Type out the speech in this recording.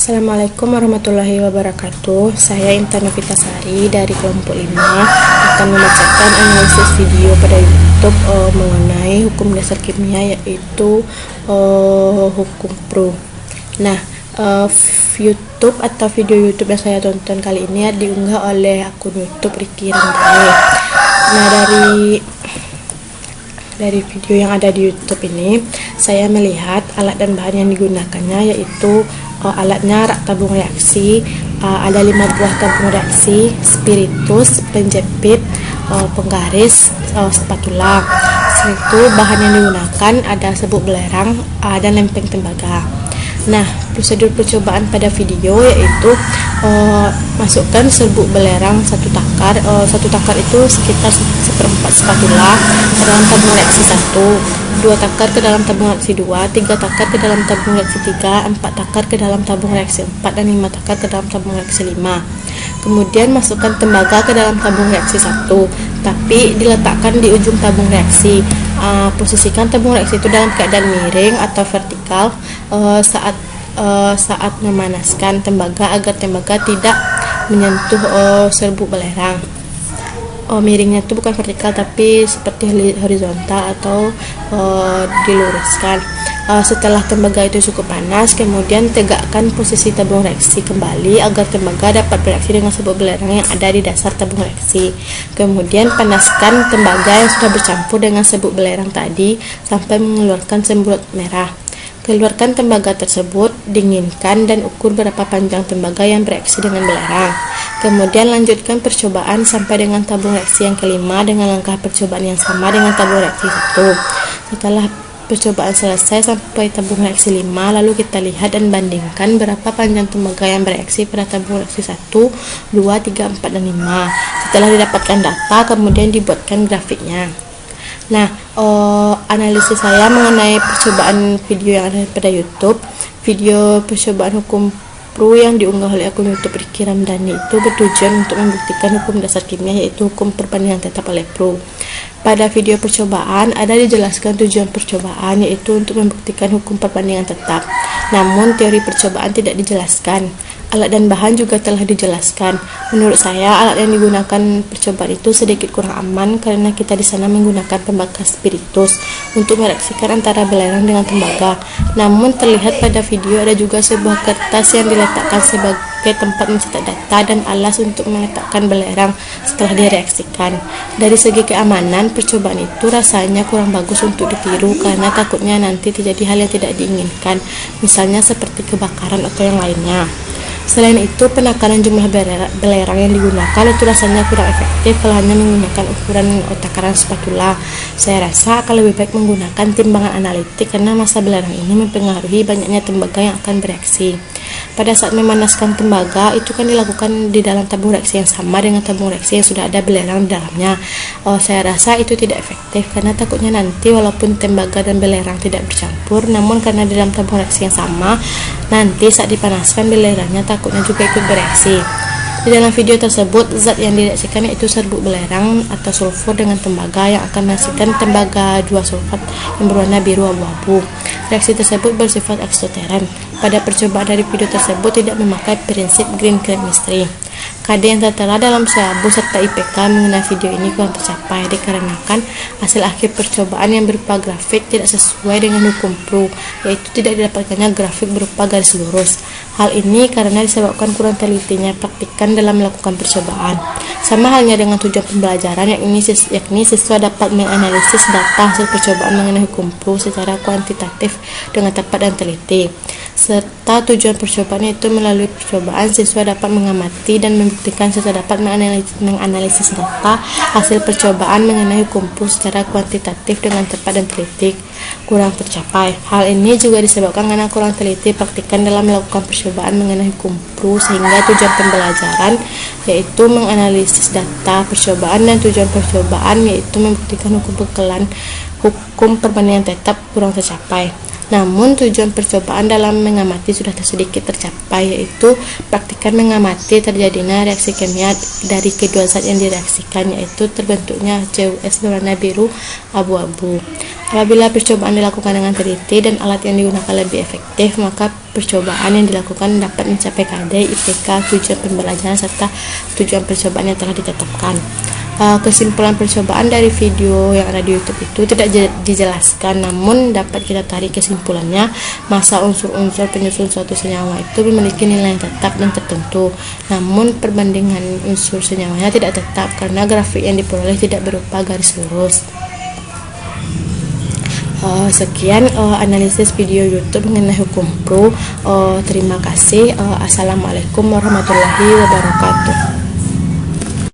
Assalamualaikum warahmatullahi wabarakatuh. Saya Intan Novitasari dari kelompok 5 akan membacakan analisis video pada YouTube mengenai hukum dasar kimia, yaitu hukum Pro. Nah, YouTube atau video YouTube yang saya tonton kali ini diunggah oleh akun YouTube Ricky Randale. Nah, dari video yang ada di YouTube ini, saya melihat alat dan bahan yang digunakannya, yaitu alatnya rak tabung reaksi, ada 5 buah tabung reaksi, spiritus, penjepit, penggaris, spatula. Selain itu, bahan yang digunakan ada serbuk belerang dan lempeng tembaga. Nah, prosedur percobaan pada video yaitu masukkan serbuk belerang 1 takar. 1 takar itu sekitar 1/4 spatula ke dalam tabung reaksi 1, 2 takar ke dalam tabung reaksi 2, 3 takar ke dalam tabung reaksi 3, 4 takar ke dalam tabung reaksi 4, dan 5 takar ke dalam tabung reaksi 5. Kemudian masukkan tembaga ke dalam tabung reaksi 1, tapi diletakkan di ujung tabung reaksi. Posisikan tabung reaksi itu dalam keadaan miring atau vertikal saat memanaskan tembaga agar tembaga tidak menyentuh serbuk belerang. Miringnya itu bukan vertikal tapi seperti horizontal atau diluruskan. Setelah tembaga itu cukup panas, kemudian tegakkan posisi tabung reaksi kembali agar tembaga dapat bereaksi dengan serbuk belerang yang ada di dasar tabung reaksi. Kemudian panaskan tembaga yang sudah bercampur dengan serbuk belerang tadi sampai mengeluarkan semburat merah. Keluarkan tembaga tersebut, dinginkan, dan ukur berapa panjang tembaga yang bereaksi dengan belerang. Kemudian lanjutkan percobaan sampai dengan tabung reaksi yang kelima dengan langkah percobaan yang sama dengan tabung reaksi 1. Setelah percobaan selesai sampai tabung reaksi 5, lalu kita lihat dan bandingkan berapa panjang tembaga yang bereaksi pada tabung reaksi 1, 2, 3, 4, dan 5. Setelah didapatkan data, kemudian dibuatkan grafiknya. Nah, analisis saya mengenai percobaan video yang ada pada YouTube, video percobaan hukum Pro yang diunggah oleh akun YouTube Ricky Randale itu bertujuan untuk membuktikan hukum dasar kimia, yaitu hukum perbandingan tetap oleh Pro. Pada video percobaan ada dijelaskan tujuan percobaan, yaitu untuk membuktikan hukum perbandingan tetap. Namun teori percobaan tidak dijelaskan. Alat dan bahan juga telah dijelaskan. Menurut saya, alat yang digunakan percobaan itu sedikit kurang aman karena kita di sana menggunakan pembakar spiritus untuk mereaksikan antara belerang dengan tembaga. Namun terlihat pada video ada juga sebuah kertas yang diletakkan sebagai tempat mencetak data dan alas untuk meletakkan belerang setelah direaksikan. Dari segi keamanan, percobaan itu rasanya kurang bagus untuk ditiru karena takutnya nanti terjadi hal yang tidak diinginkan, misalnya seperti kebakaran atau yang lainnya. Selain itu, penakaran jumlah belerang yang digunakan itu rasanya kurang efektif kalau hanya menggunakan ukuran takaran spatula. Saya rasa akan lebih baik menggunakan timbangan analitik karena massa belerang ini mempengaruhi banyaknya tembaga yang akan bereaksi. Pada saat memanaskan tembaga, itu kan dilakukan di dalam tabung reaksi yang sama dengan tabung reaksi yang sudah ada belerang di dalamnya. Saya rasa itu tidak efektif karena takutnya nanti walaupun tembaga dan belerang tidak bercampur, namun karena di dalam tabung reaksi yang sama, nanti saat dipanaskan belerangnya takutnya juga ikut bereaksi. Di dalam video tersebut, zat yang direaksikan yaitu serbuk belerang atau sulfur dengan tembaga yang akan menghasilkan tembaga 2 sulfat yang berwarna biru abu-abu. Reaksi tersebut bersifat eksoteran. Pada percobaan dari video tersebut tidak memakai prinsip green chemistry. KD yang tertera dalam syllabus serta IPK mengenai video ini kurang tercapai dikarenakan hasil akhir percobaan yang berupa grafik tidak sesuai dengan hukum Pro, yaitu tidak didapatkannya grafik berupa garis lurus. Hal ini karena disebabkan kurang telitinya praktikan dalam melakukan percobaan. Sama halnya dengan tujuan pembelajaran, yakni siswa dapat menganalisis data hasil percobaan mengenai hukum Pro secara kuantitatif dengan tepat dan teliti. Serta tujuan percobaan itu melalui percobaan siswa dapat mengamati dan membuktikan serta dapat menganalisis data hasil percobaan mengenai hukum Pro secara kuantitatif dengan tepat dan teliti. Kurang tercapai. Hal ini juga disebabkan karena kurang teliti praktikan dalam melakukan percobaan mengenai hukum Pro, sehingga tujuan pembelajaran yaitu menganalisis data percobaan dan tujuan percobaan yaitu membuktikan hukum perbandingan tetap kurang tercapai. Namun tujuan percobaan dalam mengamati sudah sedikit tercapai, yaitu praktikan mengamati terjadinya reaksi kimia dari kedua zat yang direaksikan, yaitu terbentuknya CuS berwarna biru abu-abu. Apabila percobaan dilakukan dengan teliti dan alat yang digunakan lebih efektif, maka percobaan yang dilakukan dapat mencapai KD, IPK, tujuan pembelajaran, serta tujuan percobaan yang telah ditetapkan. Kesimpulan percobaan dari video yang ada di YouTube itu tidak dijelaskan, namun dapat kita tarik kesimpulannya, masa unsur-unsur penyusun suatu senyawa itu memiliki nilai yang tetap dan tertentu, namun perbandingan unsur senyawanya tidak tetap karena grafik yang diperoleh tidak berupa garis lurus. Sekian analisis video YouTube mengenai hukum pro. Terima kasih. Assalamualaikum warahmatullahi wabarakatuh.